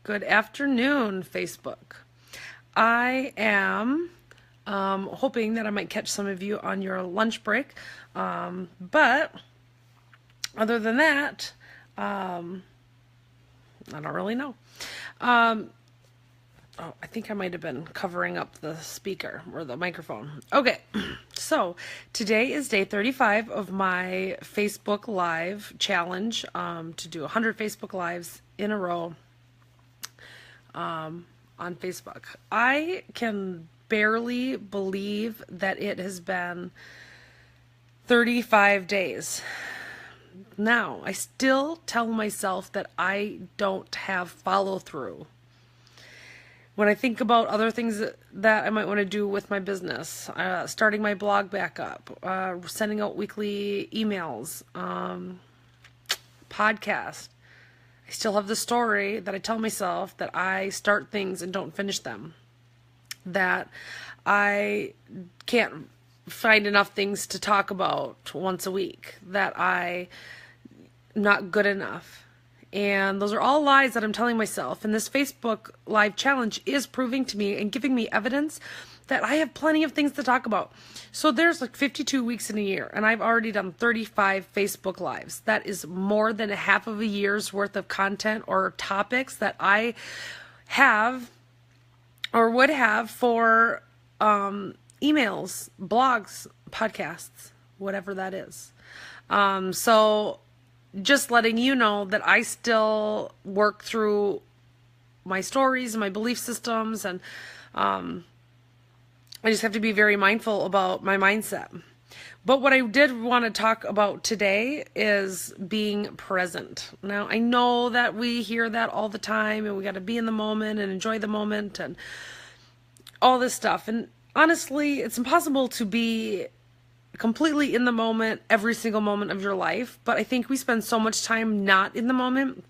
Good afternoon, Facebook. I am hoping that I might catch some of you on your lunch break. But other than that, I don't really know. I think I might have been covering up the speaker or the microphone. Okay, so today is day 35 of my Facebook Live challenge to do 100 Facebook Lives in a row on Facebook. I can barely believe that it has been 35 days. Now, I still tell myself that I don't have follow through. When I think about other things that I might want to do with my business, starting my blog back up, sending out weekly emails, podcasts, I still have the story that I tell myself that I start things and don't finish them, that I can't find enough things to talk about once a week, that I'm not good enough. And those are all lies that I'm telling myself. And this Facebook Live challenge is proving to me and giving me evidence that I have plenty of things to talk about. So there's like 52 weeks in a year, and I've already done 35 Facebook Lives. That is more than a half of a year's worth of content or topics that I have or would have for emails, blogs, podcasts, whatever that is. So just letting you know that I still work through my stories and my belief systems, and I just have to be very mindful about my mindset. But what I did want to talk about today is being present. Now, I know that we hear that all the time, and we got to be in the moment and enjoy the moment and all this stuff. And honestly, it's impossible to be completely in the moment every single moment of your life. But I think we spend so much time not in the moment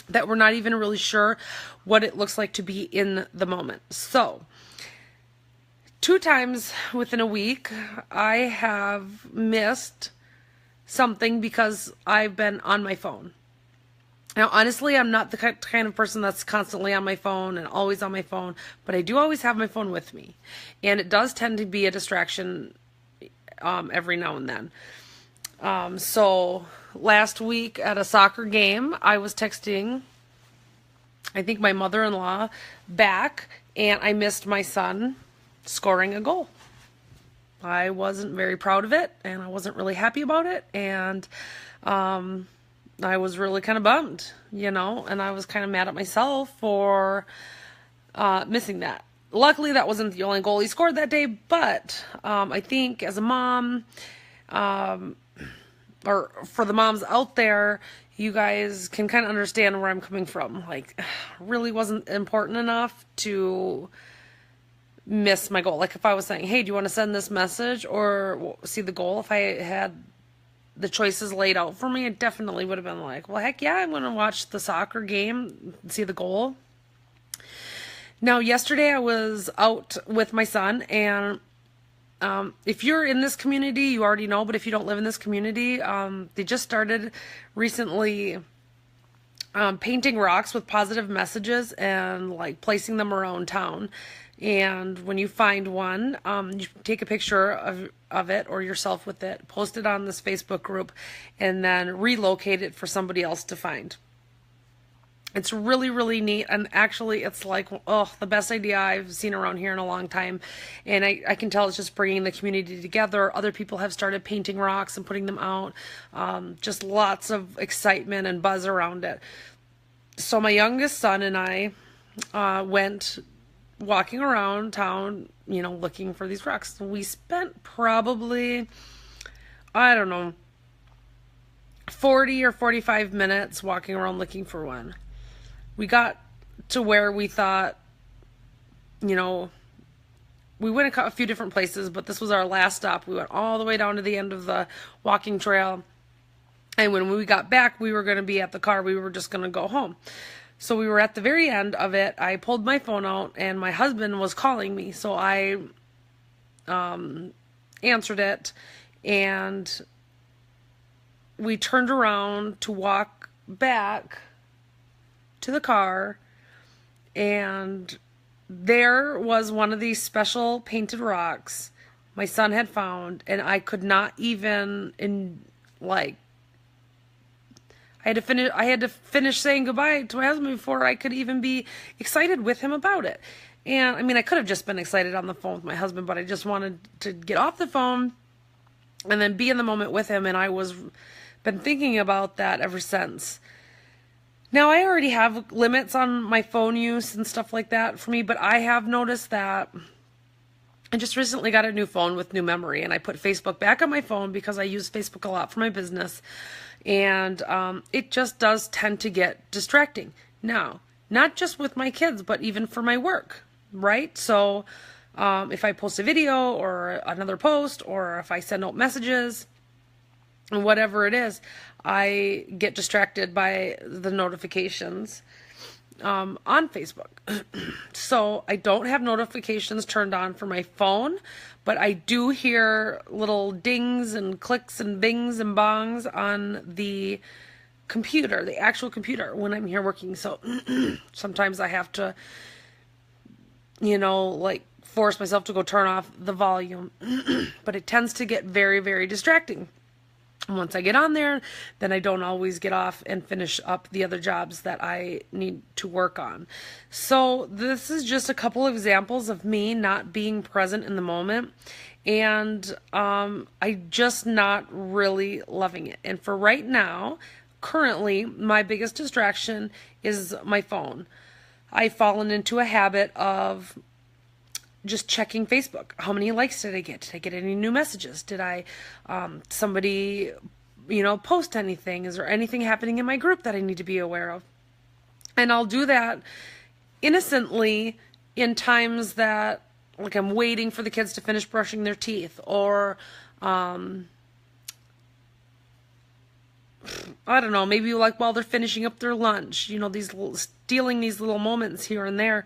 that we're not even really sure what it looks like to be in the moment. So 2 times within a week, I have missed something because I've been on my phone. Now, honestly, I'm not the kind of person that's constantly on my phone and always on my phone, but I do always have my phone with me. And it does tend to be a distraction every now and then. So last week at a soccer game, I was texting, I think, my mother-in-law back, and I missed my son scoring a goal. I wasn't very proud of it, and I wasn't really happy about it, and I was really kind of bummed, and I was kind of mad at myself for missing that. Luckily, that wasn't the only goal he scored that day, but I think as a mom, or for the moms out there, you guys can kind of understand where I'm coming from. Like, really wasn't important enough to miss my goal. Like, if I was saying, hey, do you want to send this message or see the goal? If I had the choices laid out for me, it definitely would have been like, well, heck yeah, I'm going to watch the soccer game, see the goal. Now, yesterday I was out with my son, and if you're in this community, you already know, but if you don't live in this community, they just started recently painting rocks with positive messages and like placing them around town. And when you find one, you take a picture of it or yourself with it, post it on this Facebook group, and then relocate it for somebody else to find. It's really, really neat, and actually it's like, the best idea I've seen around here in a long time, and I can tell it's just bringing the community together. Other people have started painting rocks and putting them out, just lots of excitement and buzz around it. So my youngest son and I went walking around town, looking for these rocks. We spent probably, 40 or 45 minutes walking around looking for one. We got to where we thought, we went a few different places, but this was our last stop. We went all the way down to the end of the walking trail. And when we got back, we were going to be at the car. We were just going to go home. So we were at the very end of it. I pulled my phone out, and my husband was calling me. So I answered it, and we turned around to walk back to the car, and there was one of these special painted rocks my son had found, and I could not even I had to finish saying goodbye to my husband before I could even be excited with him about it. And I mean, I could have just been excited on the phone with my husband, but I just wanted to get off the phone and then be in the moment with him. And I was been thinking about that ever since. Now, I already have limits on my phone use and stuff like that for me, but I have noticed that I just recently got a new phone with new memory, and I put Facebook back on my phone because I use Facebook a lot for my business, and it just does tend to get distracting. Now, not just with my kids, but even for my work, right? So if I post a video or another post, or if I send out messages, and whatever it is, I get distracted by the notifications on Facebook. So I don't have notifications turned on for my phone, but I do hear little dings and clicks and bings and bongs on the computer, the actual computer, when I'm here working. So sometimes I have to, force myself to go turn off the volume, but it tends to get very, very distracting. Once I get on there, then I don't always get off and finish up the other jobs that I need to work on. So this is just a couple of examples of me not being present in the moment, and I just not really loving it. And for right now, currently, my biggest distraction is my phone. I've fallen into a habit of just checking Facebook. How many likes did I get? Did I get any new messages? Did I, somebody, post anything? Is there anything happening in my group that I need to be aware of? And I'll do that innocently in times that, like, I'm waiting for the kids to finish brushing their teeth, or, I don't know, maybe like while they're finishing up their lunch, stealing these little moments here and there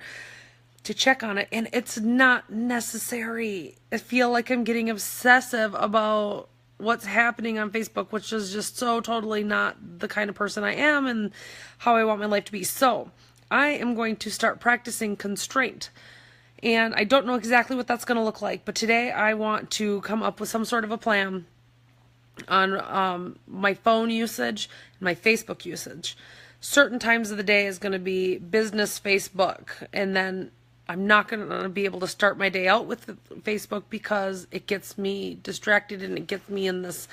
to check on it. And it's not necessary. I feel like I'm getting obsessive about what's happening on Facebook, which is just so totally not the kind of person I am and how I want my life to be. So I am going to start practicing constraint. And I don't know exactly what that's going to look like, but today I want to come up with some sort of a plan on my phone usage and my Facebook usage. Certain times of the day is going to be business Facebook, and then I'm not going to be able to start my day out with Facebook because it gets me distracted and it gets me in this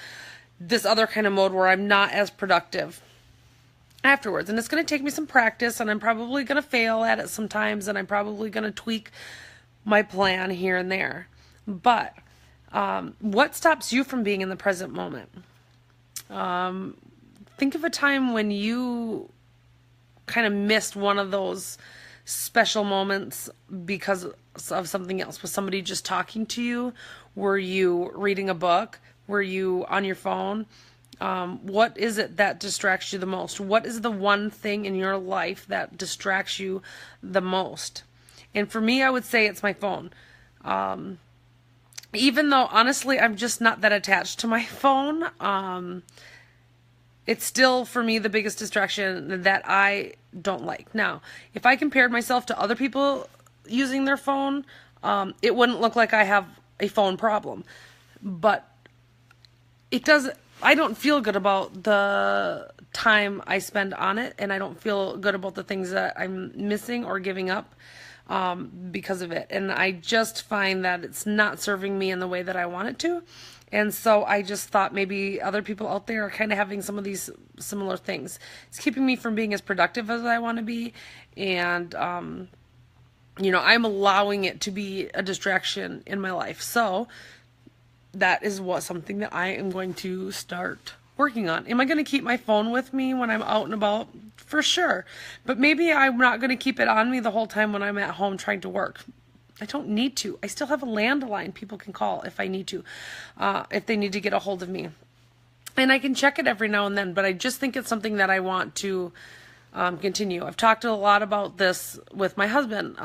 other kind of mode where I'm not as productive afterwards. And it's going to take me some practice, and I'm probably going to fail at it sometimes, and I'm probably going to tweak my plan here and there. But what stops you from being in the present moment? Think of a time when you kind of missed one of those special moments because of something else. Was somebody just talking to you? Were you reading a book? Were you on your phone? What is it that distracts you the most? What is the one thing in your life that distracts you the most? And for me, I would say it's my phone. Even though, honestly, I'm just not that attached to my phone, it's still, for me, the biggest distraction that I don't like. Now, if I compared myself to other people using their phone, it wouldn't look like I have a phone problem. But I don't feel good about the time I spend on it, and I don't feel good about the things that I'm missing or giving up because of it. And I just find that it's not serving me in the way that I want it to. And so I just thought maybe other people out there are kind of having some of these similar things. It's keeping me from being as productive as I want to be. And, I'm allowing it to be a distraction in my life. So that is something that I am going to start working on. Am I going to keep my phone with me when I'm out and about? For sure. But maybe I'm not going to keep it on me the whole time when I'm at home trying to work. I don't need to. I still have a landline people can call if I need to, if they need to get a hold of me. And I can check it every now and then, but I just think it's something that I want to continue. I've talked a lot about this with my husband,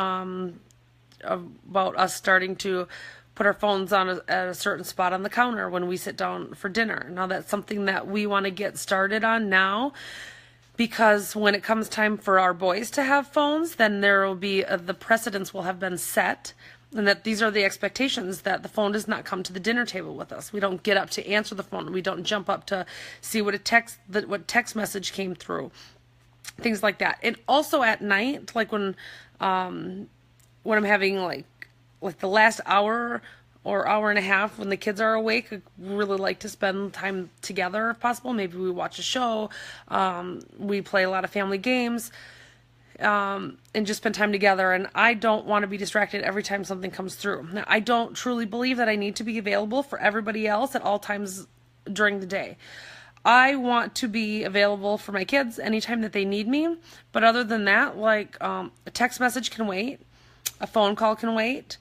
about us starting to put our phones on at a certain spot on the counter when we sit down for dinner. Now, that's something that we want to get started on now. because when it comes time for our boys to have phones, then there will be the precedents will have been set, and that these are the expectations, that the phone does not come to the dinner table with us. We don't get up to answer the phone. We don't jump up to see what text message came through, things like that. And also at night, like when I'm having like the last hour or hour and a half when the kids are awake, I really like to spend time together if possible. Maybe we watch a show, we play a lot of family games, and just spend time together. And I don't want to be distracted every time something comes through. Now, I don't truly believe that I need to be available for everybody else at all times during the day. I want to be available for my kids anytime that they need me. But other than that, like a text message can wait, a phone call can wait,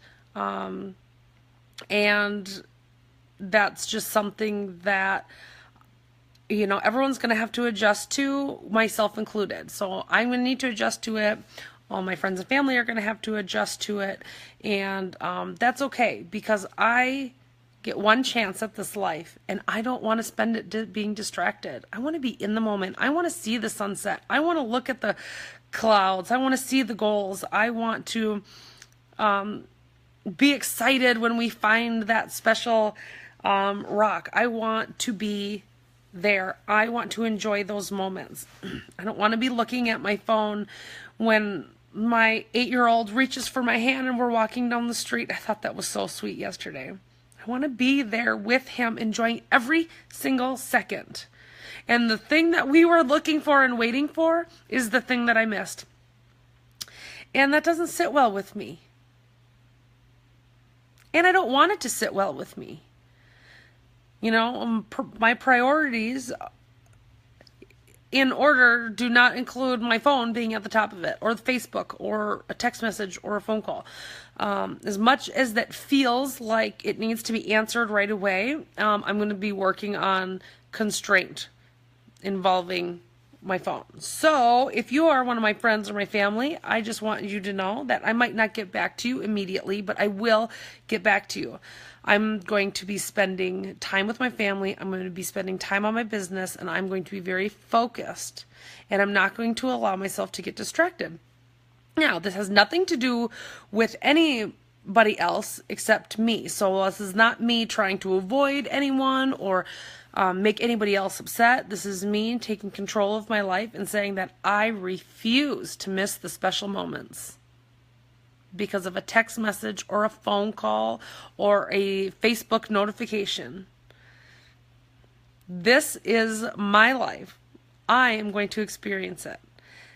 and that's just something that, you know, everyone's going to have to adjust to, myself included. So I'm going to need to adjust to it. All my friends and family are going to have to adjust to it. And that's okay, because I get one chance at this life, and I don't want to spend it being distracted. I want to be in the moment. I want to see the sunset. I want to look at the clouds. I want to see the goals. I want to be excited when we find that special rock. I want to be there. I want to enjoy those moments. I don't want to be looking at my phone when my 8-year-old reaches for my hand and we're walking down the street. I thought that was so sweet yesterday. I want to be there with him, enjoying every single second. And the thing that we were looking for and waiting for is the thing that I missed. And that doesn't sit well with me. And I don't want it to sit well with me. You know, my priorities in order do not include my phone being at the top of it, or Facebook, or a text message, or a phone call. As much as that feels like it needs to be answered right away, I'm going to be working on constraint involving my phone. So if you are one of my friends or my family, I just want you to know that I might not get back to you immediately, but I will get back to you. I'm going to be spending time with my family. I'm going to be spending time on my business, and I'm going to be very focused, and I'm not going to allow myself to get distracted. Now, this has nothing to do with anybody else except me. So this is not me trying to avoid anyone or make anybody else upset. This is me taking control of my life and saying that I refuse to miss the special moments because of a text message or a phone call or a Facebook notification. This is my life. I am going to experience it.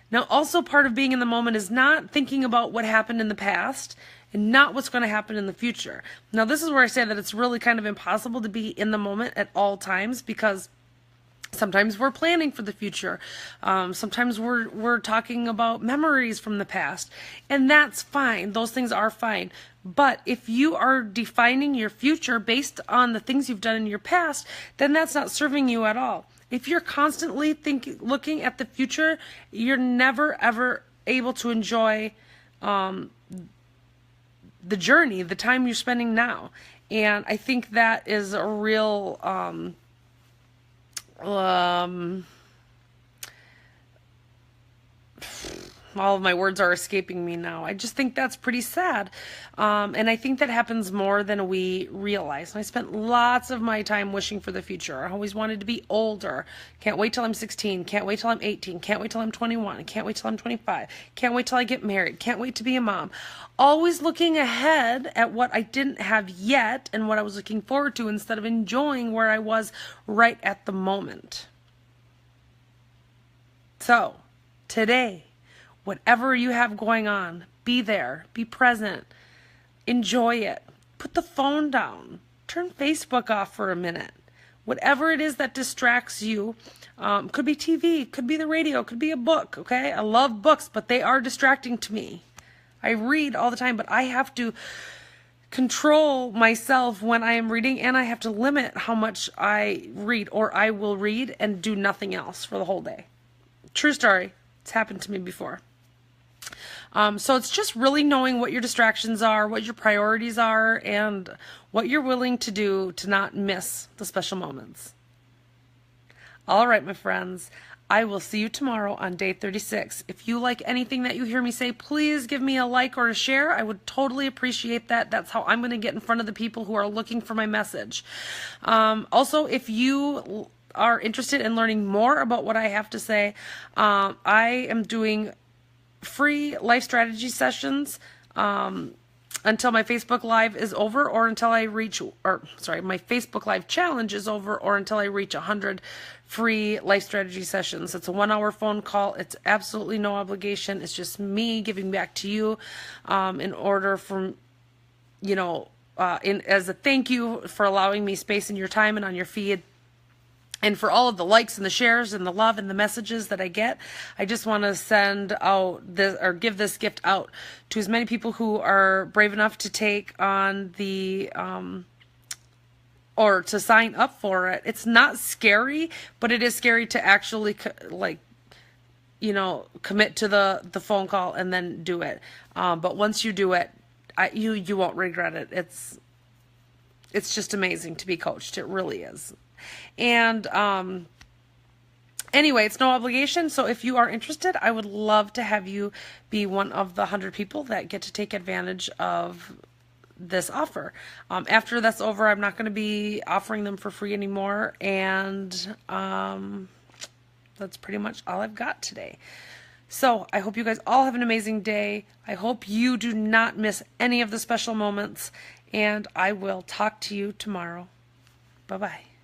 Now, also part of being in the moment is not thinking about what happened in the past and not what's going to happen in the future. Now, this is where I say that it's really kind of impossible to be in the moment at all times, because sometimes we're planning for the future. Sometimes we're talking about memories from the past, and that's fine. Those things are fine. But if you are defining your future based on the things you've done in your past, then that's not serving you at all. If you're constantly looking at the future, you're never ever able to enjoy the journey, the time you're spending now. And I think that is a real all of my words are escaping me now. I just think that's pretty sad. And I think that happens more than we realize. And I spent lots of my time wishing for the future. I always wanted to be older. Can't wait till I'm 16. Can't wait till I'm 18. Can't wait till I'm 21. Can't wait till I'm 25. Can't wait till I get married. Can't wait to be a mom. Always looking ahead at what I didn't have yet and what I was looking forward to, instead of enjoying where I was right at the moment. So, today, whatever you have going on, be there, be present, enjoy it. Put the phone down. Turn Facebook off for a minute. Whatever it is that distracts you, could be TV, could be the radio, could be a book, okay? I love books, but they are distracting to me. I read all the time, but I have to control myself when I am reading, and I have to limit how much I read, or I will read and do nothing else for the whole day. True story. It's happened to me before. So it's just really knowing what your distractions are, what your priorities are, and what you're willing to do to not miss the special moments. All right, my friends, I will see you tomorrow on day 36. If you like anything that you hear me say, please give me a like or a share. I would totally appreciate that. That's how I'm going to get in front of the people who are looking for my message. Also, if you are interested in learning more about what I have to say, I am doing free life strategy sessions until my Facebook Live is over, or until I reach, my Facebook Live challenge is over, or until I reach 100 free life strategy sessions. It's a 1-hour phone call. It's absolutely no obligation. It's just me giving back to you in order for, as a thank you for allowing me space in your time and on your feed. And for all of the likes and the shares and the love and the messages that I get, I just want to send out this, or give this gift out to as many people who are brave enough to take on the, or to sign up for it. It's not scary, but it is scary to actually commit to the phone call and then do it. But once you do it, you won't regret it. It's just amazing to be coached. It really is. And anyway, it's no obligation. So if you are interested, I would love to have you be one of the 100 people that get to take advantage of this offer. After that's over, I'm not going to be offering them for free anymore. And that's pretty much all I've got today. So I hope you guys all have an amazing day. I hope you do not miss any of the special moments. And I will talk to you tomorrow. Bye-bye.